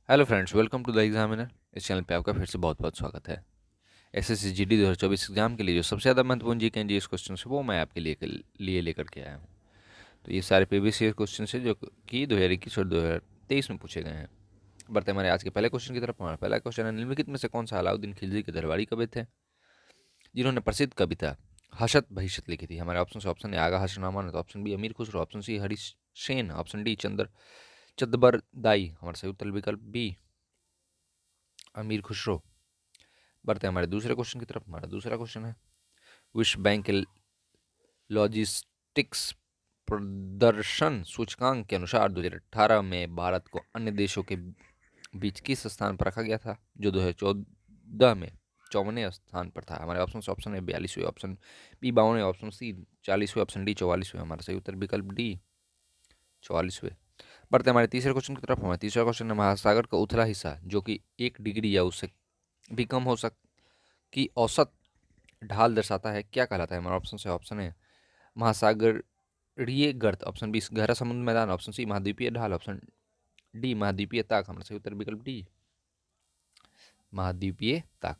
Hello friends, welcome to the Examiner. इस channel पे आपका फिर से बहुत बहुत स्वागत है। एसएससी जीडी 2024 एग्जाम के लिए जो सबसे ज़्यादा महत्वपूर्ण जीके एंड जीएस क्वेश्चन है वो मैं आपके लिए लेकर के आया हूँ। तो ये सारे प्रीवियस ईयर क्वेश्चन है जो कि 2021 और 2023 में पूछे गए हैं। बढ़ते हमारे आज के पहले क्वेश्चन की तरफ। हमारा पहला क्वेश्चन है, निम्नलिखित में से कौन सा अलाउद्दीन खिलजी के दरबारी कवि थे जिन्होंने प्रसिद्ध कविता हशत बहिशत लिखी थी? हमारे option A Agha Hashnama, option B Amir Khusro, option C Harish Sen, option D Chandbardai. हमारा सही उत्तर विकल्प बी अमीर खुसरो। बढ़ते हैं हमारे दूसरे क्वेश्चन की तरफ। हमारा दूसरा क्वेश्चन है, विश्व बैंक के लॉजिस्टिक्स प्रदर्शन सूचकांक के अनुसार 2018 में भारत को अन्य देशों के बीच किस स्थान पर रखा गया था, जो 2014 में 54वें स्थान पर था? हमारे ऑप्शन है 42वें, ऑप्शन बी 52वें, ऑप्शन सी 40वें, ऑप्शन डी 44वें। हमारा सही उत्तर विकल्प डी 44वें। बढ़ते हैं हमारे तीसरे क्वेश्चन की तरफ। हमारा तीसरा क्वेश्चन है, महासागर का उथला हिस्सा जो कि 1 डिग्री या उससे भी कम हो सक की औसत ढाल दर्शाता है, क्या कहलाता है? हमारा ऑप्शन है महासागरीय गर्त, ऑप्शन बी गहरा समुद्र मैदान, ऑप्शन सी महाद्वीपीय ढाल, ऑप्शन डी महाद्वीपीय ताक। हमारा सही उत्तर विकल्प डी महाद्वीपीय ताक।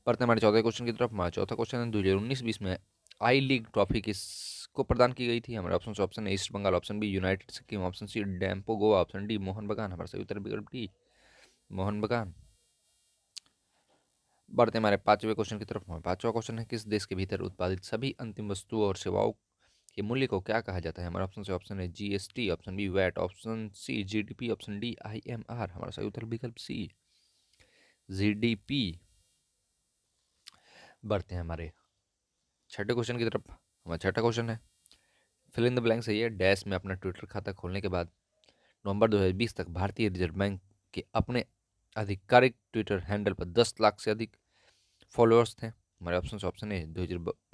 बढ़ते हमारे चौथे क्वेश्चन की तरफ। हमारा चौथा क्वेश्चन है, 2019-20 में आई लीग ट्रॉफी किसको प्रदान की गई थी? हमारे ऑप्शन है East Bengal, option B United Sikkim, option C Dempo Goa, option D Mohun Bagan. हमारा सही उत्तर विकल्प डी मोहन बगान। बढ़ते हमारे पांचवें क्वेश्चन की तरफ। हमारा पांचवा क्वेश्चन है, किस देश के भीतर उत्पादित सभी अंतिम वस्तुओं और सेवाओं के मूल्य को क्या कहा जाता है? हमारा ऑप्शन है GST, option B VAT, option C GDP, option D IMR. हमारा सही उत्तर विकल्प सी जीडीपी। बढ़ते हैं हमारे छठे क्वेश्चन की तरफ। हमारा छठा क्वेश्चन है, फिल इन द ब्लैंक सही है, डैश में अपना ट्विटर खाता खोलने के बाद नवंबर 2020 तक भारतीय रिजर्व बैंक के अपने आधिकारिक ट्विटर हैंडल पर 10 लाख से अधिक फॉलोअर्स थे? हमारे ऑप्शन ए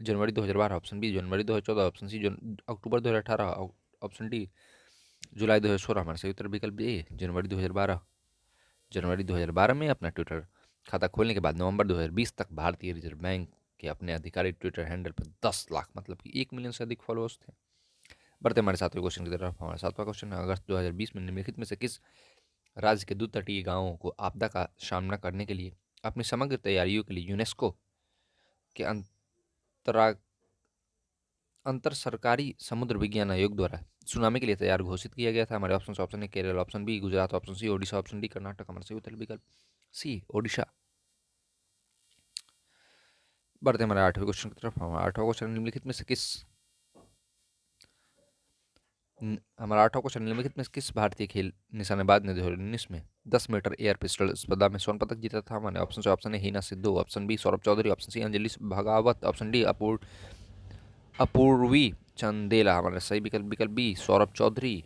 जनवरी 2012, ऑप्शन बी जनवरी 2014, option C October 2018, option D जुलाई 2016। हमारा सही उत्तर विकल्प ए जनवरी 2012। जनवरी 2012 में अपना ट्विटर खाता खोलने के बाद नवंबर 2020 तक भारतीय रिजर्व बैंक के अपने आधिकारिक ट्विटर हैंडल पर 10 लाख मतलब कि 1 मिलियन से अधिक फॉलोअर्स थे। बढ़ते हमारे सातवें क्वेश्चन की तरफ। हमारा सातवां क्वेश्चन है, अगस्त 2020 में निम्नलिखित में से किस राज्य के दो तटीय गांवों को आपदा का सामना करने के लिए अपनी समग्र तैयारियों के लिए यूनेस्को के अंतरा अंतर सरकारी समुद्र विज्ञान आयोग द्वारा सुनामी के लिए तैयार घोषित किया गया था? हमारे ऑप्शन है Kerala, option B Gujarat, option C Odisha, option D Karnataka. हमारा सही उत्तर विकल्प सी ओडिशा। बढ़ते हमारे आठवें क्वेश्चन की तरफ। हमारा आठवां क्वेश्चन, निम्नलिखित में से किस हमारा आठवां क्वेश्चन, निम्नलिखित में से किस भारतीय खेल निशानेबाज ने 2019 में 10 मीटर एयर पिस्टल स्पर्धा में स्वर्ण पदक जीता था? हमारे ऑप्शन है Heena Sidhu, option B Saurabh Chaudhary, option C Anjali Bhagwat, option D Apurvi Chandela. हमारा सही विकल्प बी सौरभ चौधरी।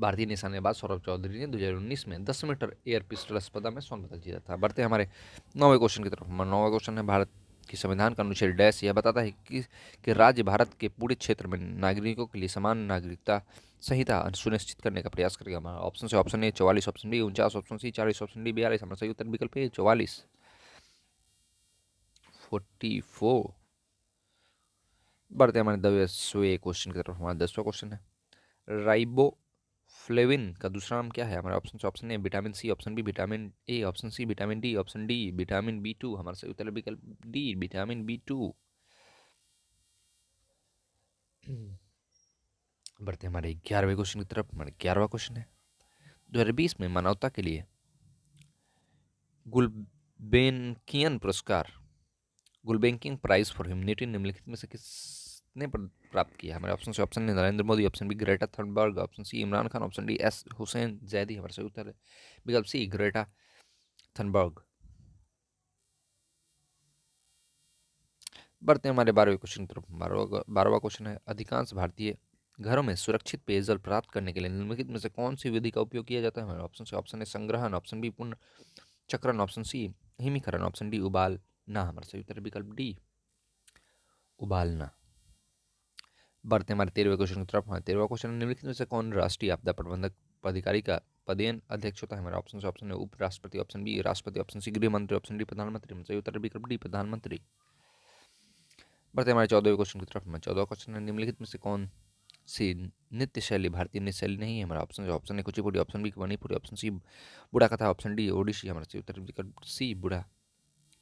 भारतीय निशानेबाज सौरभ चौधरी ने 2019 में 10 मीटर एयर पिस्टल स्पर्धा में स्वर्ण पदक जीता था। बढ़ते हैं हमारे नौवें क्वेश्चन की तरफ। हमारा नौवा क्वेश्चन है, भारत की संविधान का अनुच्छेद डैश यह बताता है कि राज्य भारत के पूरे क्षेत्र में नागरिकों के लिए समान नागरिकता संहिता सुनिश्चित करने का प्रयास करेगा? हमारा option A 44, option B 49, option C 40, option D 42। हमारा सही उत्तर विकल्प ए 44 44। बढ़ते हैं हमारे 10वें क्वेश्चन की तरफ। हमारा 10वां क्वेश्चन है, राइबोफ्लेविन का दूसरा नाम क्या है? हमारे option A vitamin C, option B vitamin A, option C vitamin D, option D vitamin B 2। हमारा सही उत्तर विकल्प डी विटामिन बी 2। बढ़ते हैं हमारे 11वें क्वेश्चन की तरफ। हमारे 11वां क्वेश्चन है, 2020 में मानवता के लिए गुलबेनकियन पुरस्कार गुलबेंकिंग प्राइज फॉर ह्यूमनिटी निम्नलिखित में से किसने प्राप्त किया? हमारे ऑप्शन है Narendra Modi, option B Greta Thunberg, option C Imran Khan, option D S Hussain Zaidi. हमारा सही उत्तर है विकल्प सी ग्रेटा थनबर्ग। बढ़ते हैं हमारे 12वें क्वेश्चन की तरफ। 12वां क्वेश्चन है, अधिकांश भारतीय घरों में सुरक्षित पेयजल प्राप्त करने के लिए निम्नलिखित में से कौन सी विधि का उपयोग किया जाता है? हमारे ऑप्शन है संग्रहण, ऑप्शन बी पुनः चक्रण, ऑप्शन सी हिमीकरण, ऑप्शन डी उबालना। हमारा सही उत्तर विकल्प डी उबालना। बढ़ते हमारे 13वें क्वेश्चन की तरफ। हमारे 13वां क्वेश्चन, निम्नलिखित में से कौन राष्ट्रीय आपदा प्रबंधक पदाधिकारी का पदेन अध्यक्ष होता है? हमारा ऑप्शन है उपराष्ट्रपति, ऑप्शन बी राष्ट्रपति, ऑप्शन सी गृह मंत्री, ऑप्शन डी प्रधानमंत्री। सही उत्तर विकल्प डी प्रधानमंत्री। बढ़ते हमारे 14वें क्वेश्चन की तरफ। हमारे 14वां क्वेश्चन है, निम्नलिखित में से कौन सी नृत्य शैली भारतीय नृत्य शैली नहीं है हमारा option A Kuchipudi, option B Manipuri, option C बूढ़ा कथा, ऑप्शन डी ओडिसी। हमारा सही उत्तर विकल्प सी बूढ़ा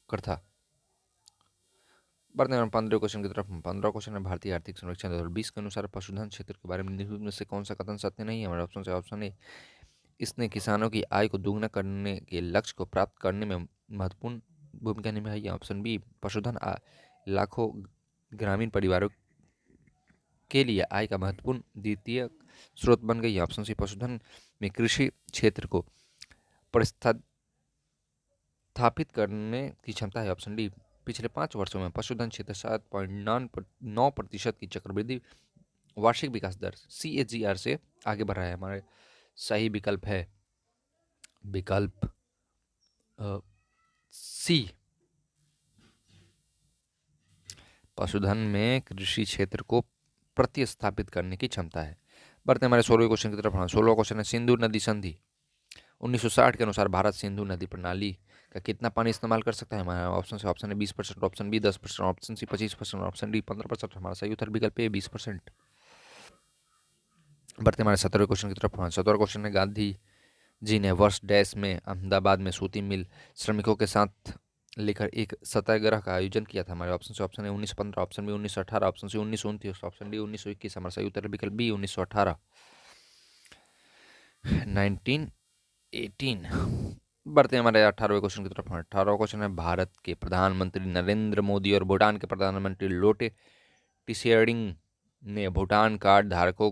कथा। बढ़ते हैं 15 क्वेश्चन की तरफ। 15 क्वेश्चन है भारतीय आर्थिक सर्वेक्षण 2020 के अनुसार पशुधन क्षेत्र के बारे में निम्नलिखित में से कौन सा कथन सत्य नहीं है। हमारे ऑप्शन से ऑप्शन ए इसने किसानों की आय को दोगुना करने के लक्ष्य को प्राप्त करने में महत्वपूर्ण भूमिका निभाई है। ऑप्शन बी पशुधन लाखों ग्रामीण परिवारों के लिए आय का महत्वपूर्ण द्वितीय स्रोत बन गई है। ऑप्शन सी पशुधन में कृषि क्षेत्र को स्थापित करने की क्षमता है। ऑप्शन डी पिछले 5 वर्षों में पशुधन क्षेत्र 7.9% की चक्रवृद्धि वार्षिक विकास दर CAGR से आगे बढ़ रहा है। हमारे सही विकल्प है विकल्प सी पशुधन में कृषि क्षेत्र को प्रतिस्थापित करने की क्षमता है। बढ़ते हैं हमारे 16वें क्वेश्चन की तरफ। 16वां क्वेश्चन है सिंधु नदी संधि 1960 के अनुसार भारत सिंधु नदी प्रणाली का कितना पानी इस्तेमाल कर सकता है। हमारा ऑप्शन से ऑप्शन है 20%, option B 10%, option C 25%, option D 15%। हमारा सही उत्तर विकल्प ए 20%। बढ़ते हमारे 17वें क्वेश्चन की तरफ। 17वां क्वेश्चन है गांधी जी ने वर्ष डैश में अहमदाबाद में सूती मिल श्रमिकों के साथ लेकर एक सत्याग्रह का आयोजन किया था। हमारे ऑप्शन से ऑप्शन है 1915, option B 1918, option C 1929, option D 1921। हमारा सही उत्तर विकल्प बी 1918 1918। बढ़ते हैं हमारे 18वें क्वेश्चन की तरफ। 18वां क्वेश्चन है भारत के प्रधानमंत्री नरेंद्र मोदी और भूटान के प्रधानमंत्री लोटे टिशेरिंग ने भूटान कार्ड धारकों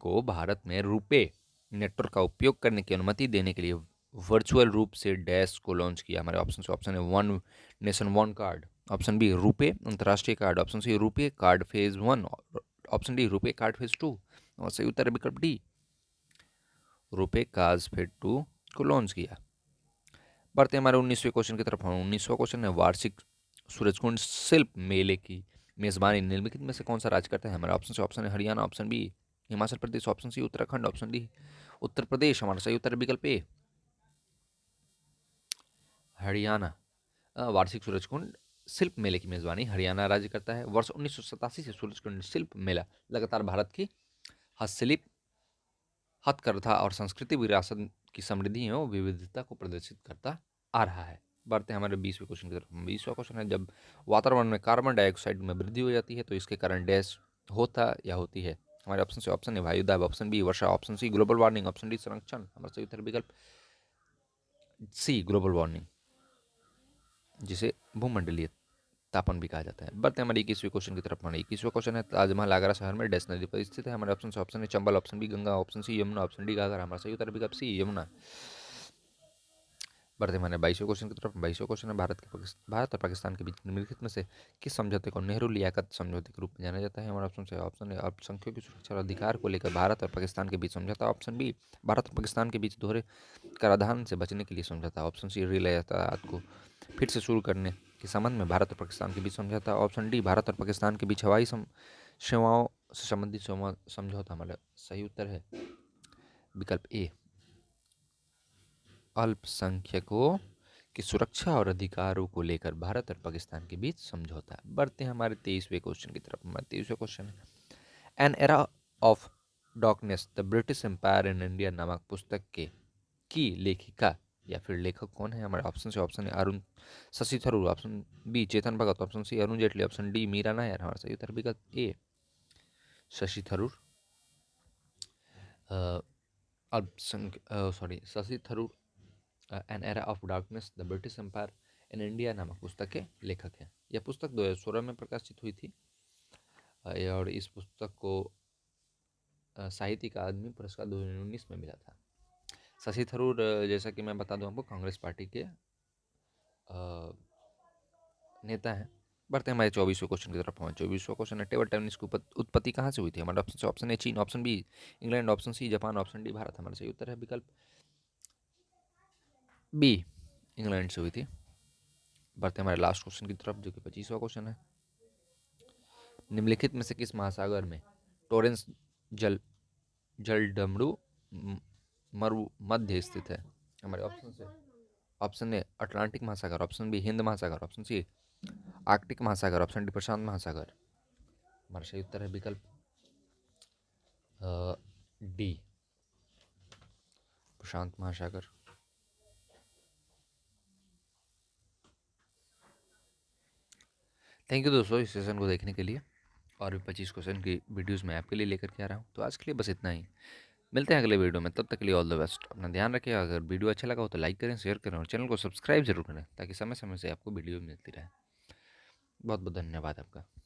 को भारत में रुपे नेटवर्क का उपयोग करने की अनुमति देने के लिए वर्चुअल रूप से डैश को लॉन्च किया। हमारे ऑप्शन से ऑप्शन है one nation one card, option B RuPay अंतर्राष्ट्रीय card, option C RuPay card phase 1, option D RuPay card phase 2। और सही उत्तर विकल्प डी रुपे कार्ड फेज 2 को लॉन्च किया। बढ़ते हमारे 19वें क्वेश्चन की तरफ। 19वां क्वेश्चन है वार्षिक सूरजकुंड शिल्प मेले की मेजबानी निम्नलिखित में से कौन सा राज्य करता है। हमारा ऑप्शन से ऑप्शन है Haryana, option B Himachal Pradesh, option C Uttarakhand, option D Uttar Pradesh. हमारा सही उत्तर विकल्प ए हरियाणा। वार्षिक सूरजकुंड शिल्प मेले की मेजबानी हरियाणा राज्य करता है। वर्ष 1987 से सूरजकुंड शिल्प मेला लगातार भारत की हस्तशिल्प हथकरघा और सांस्कृतिक विरासत की समृद्धि एवं विविधता को प्रदर्शित करता आ रहा है। बढ़ते हैं हमारे 20वें क्वेश्चन की तरफ। 20वां क्वेश्चन है जब वातावरण में कार्बन डाइऑक्साइड में वृद्धि हो जाती है तो इसके कारण डैश होता या होती है। हमारे ऑप्शन से ऑप्शन है वायुदाब, ऑप्शन बी वर्षा, option C global warming, option D संरक्षण। हमारा सही उत्तर विकल्प सी ग्लोबल वार्मिंग, जिसे भूमंडलीय तापन भी कहा जाता है। बढ़ते हैं हमारे 21वें क्वेश्चन की तरफ। हमारे 21वां क्वेश्चन है ताजमहल आगरा शहर में डैश नदी पर स्थित है। हमारे ऑप्शन से ऑप्शन है Chambal, option B Ganga, option C Yamuna, option D Ghaghara. हमारा सही उत्तर विकल्प सी यमुना। बढ़ते हमारे 22वें क्वेश्चन की तरफ। 22वां क्वेश्चन है भारत और पाकिस्तान के बीच निम्नलिखित में से किस समझौते को नेहरू लियाकत समझौते के रूप में जाना जाता है। हमारा ऑप्शन से ऑप्शन है अल्पसंख्यकों की सुरक्षा और अधिकार को लेकर भारत और पाकिस्तान के बीच समझौता, ऑप्शन बी भारत और पाकिस्तान के बीच दोहरे कराधान से बचने के लिए समझौता, ऑप्शन सी रेल यातायात को फिर से शुरू करने के संबंध में भारत और पाकिस्तान के बीच समझौता, ऑप्शन डी भारत और पाकिस्तान के बीच हवाई सेवाओं से संबंधित समझौता। हमारा सही उत्तर है विकल्प ए अल्पसंख्यकों की सुरक्षा और अधिकारों को लेकर भारत और पाकिस्तान के बीच समझौता। बढ़ते हैं हमारे 23वें क्वेश्चन की तरफ। हमारा 23वां क्वेश्चन है an era of darkness the British empire in India नामक पुस्तक के की लेखिका या फिर लेखक कौन है। हमारे ऑप्शन से ऑप्शन है Arun Shashi Tharoor, option B Chetan Bhagat, option C Arun Jaitley, option D Meera Nair. हमारा सही उत्तर विकल्प A Shashi Tharoor. Shashi Tharoor an era of darkness the British empire in India नामक पुस्तक के लेखक हैं। यह पुस्तक 2016 में प्रकाशित हुई थी और इस पुस्तक को साहित्य अकादमी पुरस्कार 2019 में मिला था। शशि थरूर जैसा कि मैं बता दूं आपको कांग्रेस पार्टी के नेता हैं। बढ़ते हैं हमारे 24वें क्वेश्चन की तरफ। 24वां क्वेश्चन है टेबल टेनिस की उत्पत्ति कहाँ से हुई थी। हमारा ऑप्शन से ऑप्शन है चीन, option B England, option C Japan, option D Bharat. हमारा सही उत्तर है विकल्प बी इंग्लैंड से हुई थी। बढ़ते हमारे लास्ट क्वेश्चन की तरफ जो कि 25वां क्वेश्चन है निम्नलिखित में से किस महासागर में टोरेंस जल जलडमरू मरु मध्य स्थित है। हमारे ऑप्शन से ऑप्शन ए अटलांटिक महासागर, ऑप्शन बी हिंद महासागर, ऑप्शन सी आर्कटिक महासागर, ऑप्शन डी प्रशांत महासागर। हमारा सही उत्तर है विकल्प डी, प्रशांत महासागर। थैंक यू दोस्तों इस सेशन को देखने के लिए। और भी 25 क्वेश्चन की वीडियोस मैं आपके लिए लेकर के आ रहा हूँ। तो आज के लिए बस इतना ही। मिलते हैं अगले वीडियो में, तब तक के लिए ऑल द बेस्ट। अपना ध्यान रखिए। अगर वीडियो अच्छा लगा हो तो लाइक करें, शेयर करें और चैनल को सब्सक्राइब जरूर करें ताकि समय समय से आपको वीडियो मिलती रहे। बहुत बहुत धन्यवाद आपका।